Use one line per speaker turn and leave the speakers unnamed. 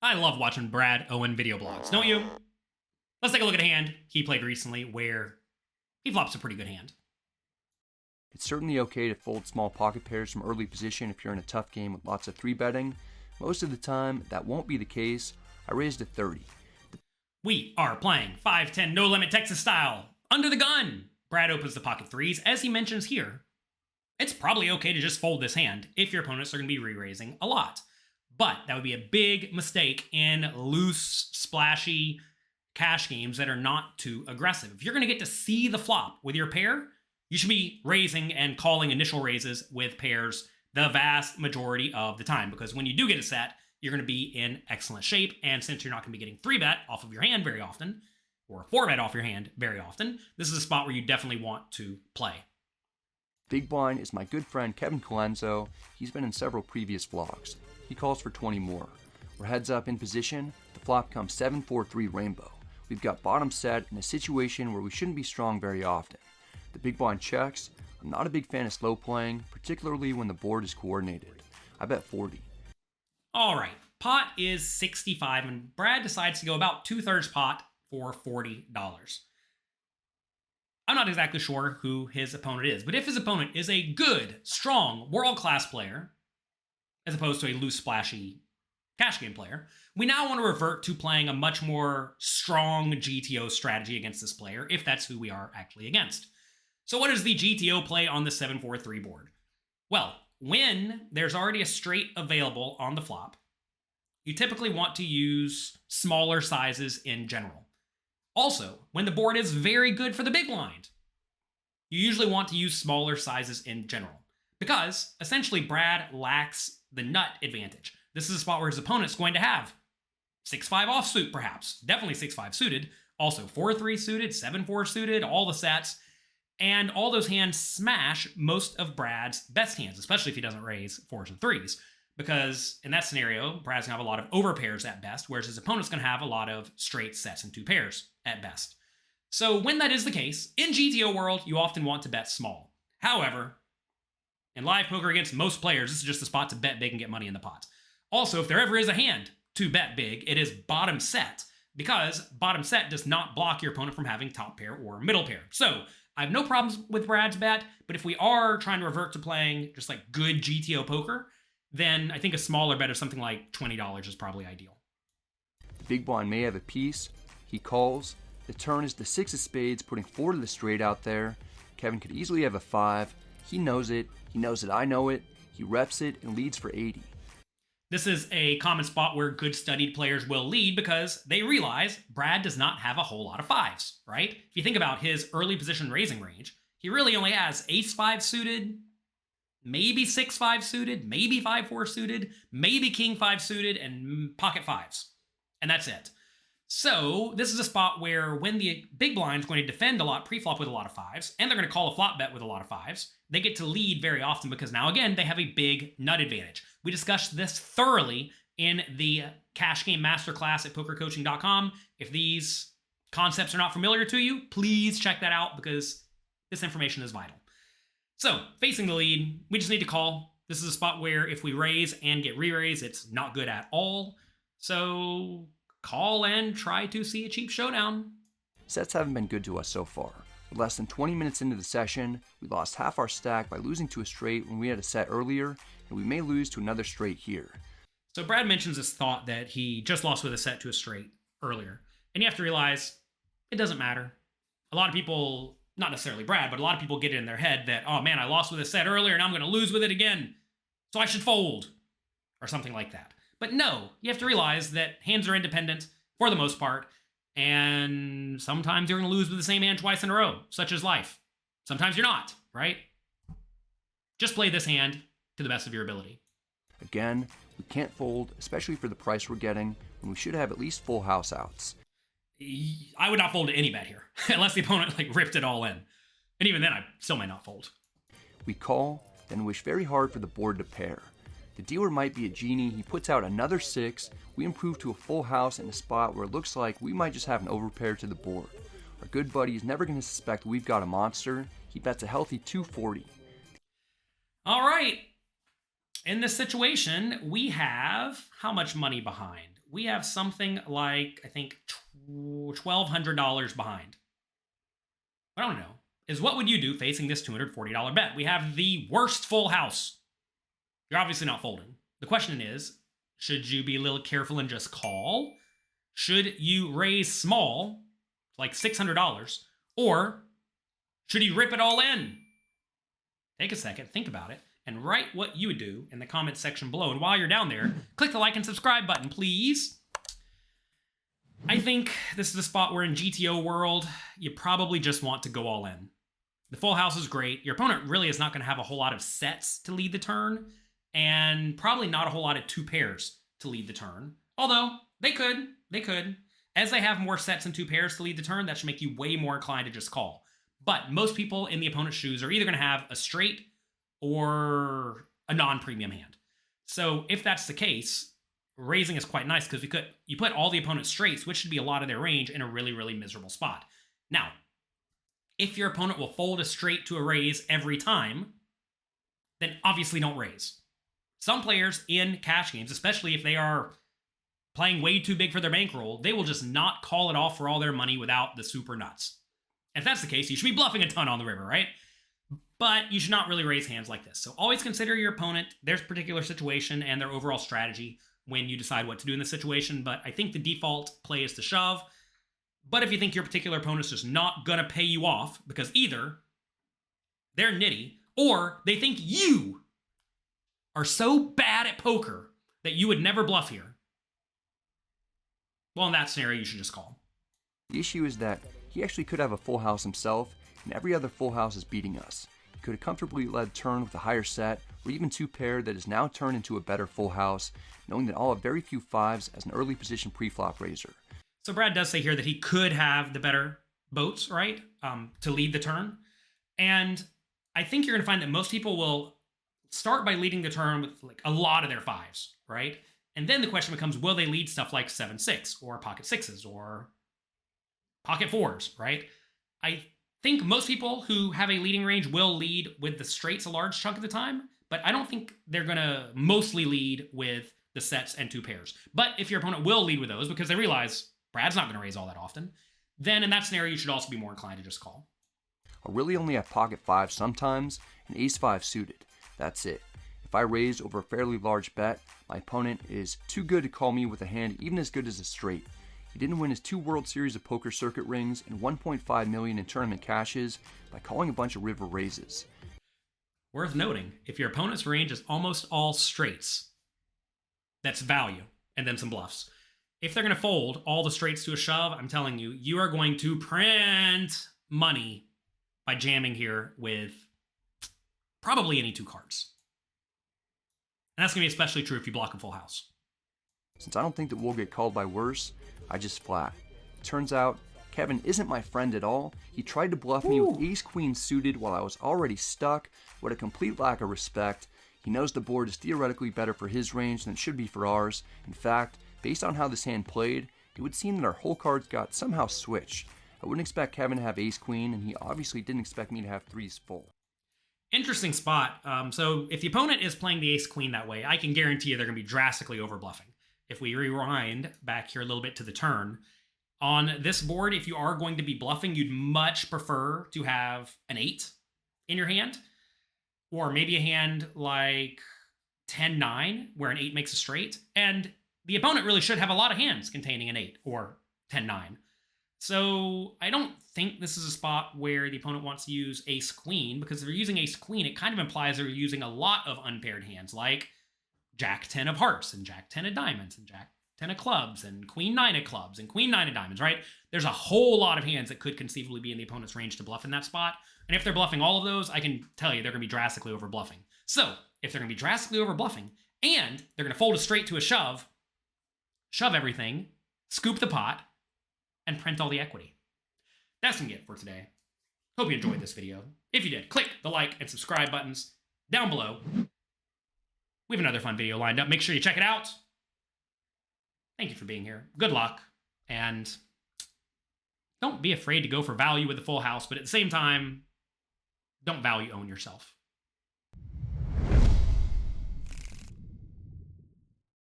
I love watching Brad Owen video blogs, don't you? Let's take a look at a hand he played recently where he flops a pretty good hand.
It's certainly okay to fold small pocket pairs from early position if you're in a tough game with lots of 3-betting. Most of the time, that won't be the case. I raised to 30.
We are playing 5-10 no limit Texas style. Under the gun. Brad opens the pocket threes. As he mentions here, it's probably okay to just fold this hand if your opponents are going to be re-raising a lot. But that would be a big mistake in loose, splashy cash games that are not too aggressive. If you're going to get to see the flop with your pair, you should be raising and calling initial raises with pairs the vast majority of the time, because when you do get a set, you're going to be in excellent shape. And since you're not going to be getting 3-bet off of your hand very often, or 4-bet off your hand very often, this is a spot where you definitely want to play.
Big blind is my good friend Kevin Colenso. He's been in several previous vlogs. He calls for 20 more. We're heads up in position. The flop comes 7-4-3 rainbow. We've got bottom set in a situation where we shouldn't be strong very often. The big blind checks. I'm not a big fan of slow playing, particularly when the board is coordinated. I bet 40.
All right, pot is 65, and Brad decides to go about 2/3 pot for $40. I'm not exactly sure who his opponent is, but if his opponent is a good, strong, world-class player, as opposed to a loose, splashy cash game player, we now want to revert to playing a much more strong GTO strategy against this player, if that's who we are actually against. So what is the GTO play on the 7-4-3 board? Well, when there's already a straight available on the flop, you typically want to use smaller sizes in general. Also, when the board is very good for the big blind, you usually want to use smaller sizes in general, because essentially Brad lacks the nut advantage. This is a spot where his opponent's going to have 6-5 offsuit, perhaps. Definitely 6-5 suited. Also 4-3 suited, 7-4 suited, all the sets. And all those hands smash most of Brad's best hands, especially if he doesn't raise 4s and 3s. Because in that scenario, Brad's going to have a lot of overpairs at best, whereas his opponent's going to have a lot of straight sets and 2 pairs at best. So when that is the case, in GTO world, you often want to bet small. However, in live poker against most players, this is just a spot to bet big and get money in the pot. Also, if there ever is a hand to bet big, it is bottom set, because bottom set does not block your opponent from having top pair or middle pair. So I have no problems with Brad's bet, but if we are trying to revert to playing just like good GTO poker, then I think a smaller bet of something like $20 is probably ideal.
The big blind may have a piece. He calls. The turn is the 6 of spades, putting 4 to the straight out there. Kevin could easily have a 5. He knows it. He knows that I know it. He reps it and leads for 80.
This is a common spot where good studied players will lead because they realize Brad does not have a whole lot of 5s, right? If you think about his early position raising range, he really only has ace-5 suited, maybe 6-5 suited, maybe 5-4 suited, maybe king-5 suited, and pocket 5s. And that's it. So this is a spot where when the big blind is going to defend a lot pre-flop with a lot of 5s, and they're going to call a flop bet with a lot of 5s, they get to lead very often because now, again, they have a big nut advantage. We discussed this thoroughly in the Cash Game Masterclass at pokercoaching.com. If these concepts are not familiar to you, please check that out because this information is vital. So, facing the lead, we just need to call. This is a spot where if we raise and get re-raise, it's not good at all. So, call and try to see a cheap showdown.
Sets haven't been good to us so far. With less than 20 minutes into the session, we lost half our stack by losing to a straight when we had a set earlier, and we may lose to another straight here.
So Brad mentions this thought that he just lost with a set to a straight earlier. And you have to realize, it doesn't matter. A lot of people, not necessarily Brad, but a lot of people get it in their head that, oh man, I lost with a set earlier and I'm going to lose with it again, so I should fold, or something like that. But no, you have to realize that hands are independent for the most part, and sometimes you're going to lose with the same hand twice in a row, such as life. Sometimes you're not, right? Just play this hand to the best of your ability.
Again, we can't fold, especially for the price we're getting, when we should have at least full house outs.
I would not fold to any bet here, unless the opponent ripped it all in. And even then, I still might not fold.
We call, then wish very hard for the board to pair. The dealer might be a genie. He puts out another 6. We improve to a full house in a spot where it looks like we might just have an overpair to the board. Our good buddy is never going to suspect we've got a monster. He bets a healthy 240.
All right. In this situation, we have how much money behind? we have something like, I think, $1,200 behind. What I want to know is, what would you do facing this $240 bet? We have the worst full house. You're obviously not folding. The question is, should you be a little careful and just call? Should you raise small, like $600, or should you rip it all in? Take a second, think about it, and write what you would do in the comments section below. And while you're down there, click the like and subscribe button, please. I think this is a spot where in GTO world, you probably just want to go all in. The full house is great. Your opponent really is not going to have a whole lot of sets to lead the turn, and probably not a whole lot of two pairs to lead the turn. Although, they could. As they have more sets and two pairs to lead the turn, that should make you way more inclined to just call. But most people in the opponent's shoes are either going to have a straight or a non-premium hand. So if that's the case, raising is quite nice because you put all the opponent's straights, which should be a lot of their range, in a really, really miserable spot. Now, if your opponent will fold a straight to a raise every time, then obviously don't raise. Some players in cash games, especially if they are playing way too big for their bankroll, they will just not call it off for all their money without the super nuts. And if that's the case, you should be bluffing a ton on the river, right? But you should not really raise hands like this. So always consider your opponent, their particular situation, and their overall strategy when you decide what to do in this situation. But I think the default play is to shove. But if you think your particular opponent's just not going to pay you off because either they're nitty or they think you are so bad at poker that you would never bluff here, well, in that scenario, you should just call.
The issue is that he actually could have a full house himself, and every other full house is beating us. He could have comfortably led turn with a higher set, or even two pair that is now turned into a better full house, knowing that I'll have very few fives as an early position pre-flop raiser.
So Brad does say here that he could have the better boats, right, to lead the turn. And I think you're going to find that most people will start by leading the turn with like a lot of their fives, right? And then the question becomes, will they lead stuff like 7-6 or pocket sixes or pocket fours, right? I think most people who have a leading range will lead with the straights a large chunk of the time, but I don't think they're going to mostly lead with the sets and two pairs. But if your opponent will lead with those because they realize Brad's not going to raise all that often, then in that scenario, you should also be more inclined to just call.
I'll really only have pocket five sometimes and ace five suited. That's it. If I raise over a fairly large bet, my opponent is too good to call me with a hand even as good as a straight. He didn't win his 2 World Series of Poker circuit rings and $1.5 million in tournament cashes by calling a bunch of river raises.
Worth noting, if your opponent's range is almost all straights, that's value, and then some bluffs. If they're going to fold all the straights to a shove, I'm telling you, you are going to print money by jamming here with probably any 2 cards. And that's going to be especially true if you block a full house.
Since I don't think that we'll get called by worse, I just flat. It turns out, Kevin isn't my friend at all. He tried to bluff me with ace-queen suited while I was already stuck. What a complete lack of respect. He knows the board is theoretically better for his range than it should be for ours. In fact, based on how this hand played, it would seem that our whole cards got somehow switched. I wouldn't expect Kevin to have ace-queen, and he obviously didn't expect me to have 3s full.
Interesting spot. So if the opponent is playing the ace-queen that way, I can guarantee you they're going to be drastically over-bluffing. If we rewind back here a little bit to the turn, on this board, if you are going to be bluffing, you'd much prefer to have an 8 in your hand, or maybe a hand like 10-9, where an 8 makes a straight, and the opponent really should have a lot of hands containing an 8 or 10-9. So I don't think this is a spot where the opponent wants to use ace-queen, because if they're using ace-queen, it kind of implies they're using a lot of unpaired hands, like Jack-10 of hearts, and Jack-10 of diamonds, and Jack-10 of clubs, and Queen-9 of clubs, and Queen-9 of diamonds, right? There's a whole lot of hands that could conceivably be in the opponent's range to bluff in that spot. And if they're bluffing all of those, I can tell you they're going to be drastically over bluffing. So if they're going to be drastically over bluffing, and they're going to fold a straight to a shove everything, scoop the pot, and print all the equity. That's going to get it for today. Hope you enjoyed this video. If you did, click the like and subscribe buttons down below. We have another fun video lined up. Make sure you check it out. Thank you for being here. Good luck. And don't be afraid to go for value with the full house, but at the same time, don't value own yourself.